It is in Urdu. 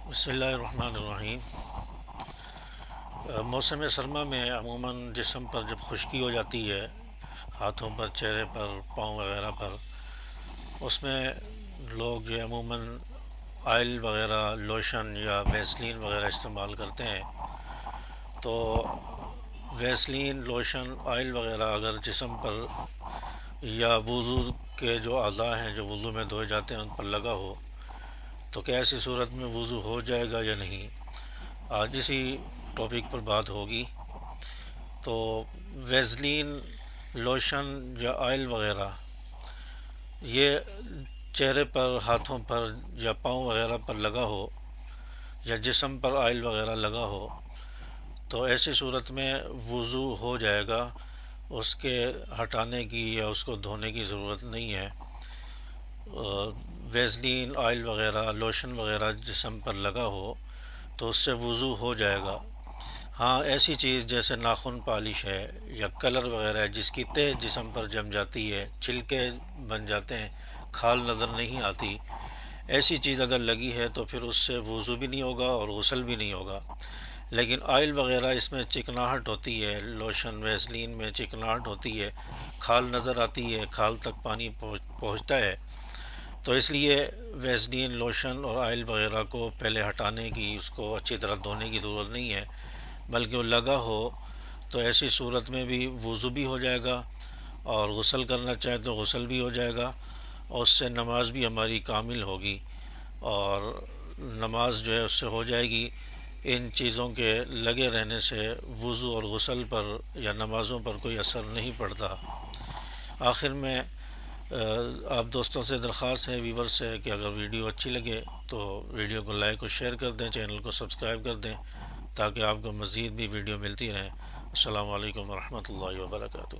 بسم اللہ الرحمن الرحیم۔ موسم سرما میں عموماً جسم پر جب خشکی ہو جاتی ہے، ہاتھوں پر، چہرے پر، پاؤں وغیرہ پر، اس میں لوگ جو عموماً آئل وغیرہ، لوشن یا ویسلین وغیرہ استعمال کرتے ہیں۔ تو ویسلین، لوشن، آئل وغیرہ اگر جسم پر یا وضو کے جو اعضاء ہیں جو وضو میں دھوئے جاتے ہیں ان پر لگا ہو تو کیا ایسی صورت میں وضو ہو جائے گا یا نہیں؟ آج اسی ٹاپک پر بات ہوگی۔ تو ویزلین، لوشن یا آئل وغیرہ یہ چہرے پر، ہاتھوں پر یا پاؤں وغیرہ پر لگا ہو یا جسم پر آئل وغیرہ لگا ہو تو ایسی صورت میں وضو ہو جائے گا، اس کے ہٹانے کی یا اس کو دھونے کی ضرورت نہیں ہے۔ ویزلین، آئل وغیرہ، لوشن وغیرہ جسم پر لگا ہو تو اس سے وضو ہو جائے گا۔ ہاں، ایسی چیز جیسے ناخن پالش ہے یا کلر وغیرہ ہے جس کی تہ جسم پر جم جاتی ہے، چھلکے بن جاتے ہیں، کھال نظر نہیں آتی، ایسی چیز اگر لگی ہے تو پھر اس سے وضو بھی نہیں ہوگا اور غسل بھی نہیں ہوگا۔ لیکن آئل وغیرہ اس میں چکناہٹ ہوتی ہے، لوشن ویسلین میں چکناہٹ ہوتی ہے، کھال نظر آتی ہے، کھال تک پانی پہنچتا ہے، تو اس لیے ویسلین، لوشن اور آئل وغیرہ کو پہلے ہٹانے کی، اس کو اچھی طرح دھونے کی ضرورت نہیں ہے، بلکہ وہ لگا ہو تو ایسی صورت میں بھی وضو بھی ہو جائے گا اور غسل کرنا چاہے تو غسل بھی ہو جائے گا، اور اس سے نماز بھی ہماری کامل ہوگی اور نماز جو ہے اس سے ہو جائے گی۔ ان چیزوں کے لگے رہنے سے وضو اور غسل پر یا نمازوں پر کوئی اثر نہیں پڑتا۔ آخر میں آپ دوستوں سے درخواست ہے، ویور سے، کہ اگر ویڈیو اچھی لگے تو ویڈیو کو لائک اور شیئر کر دیں، چینل کو سبسکرائب کر دیں تاکہ آپ کو مزید بھی ویڈیو ملتی رہیں۔ السلام علیکم ورحمۃ اللہ وبرکاتہ۔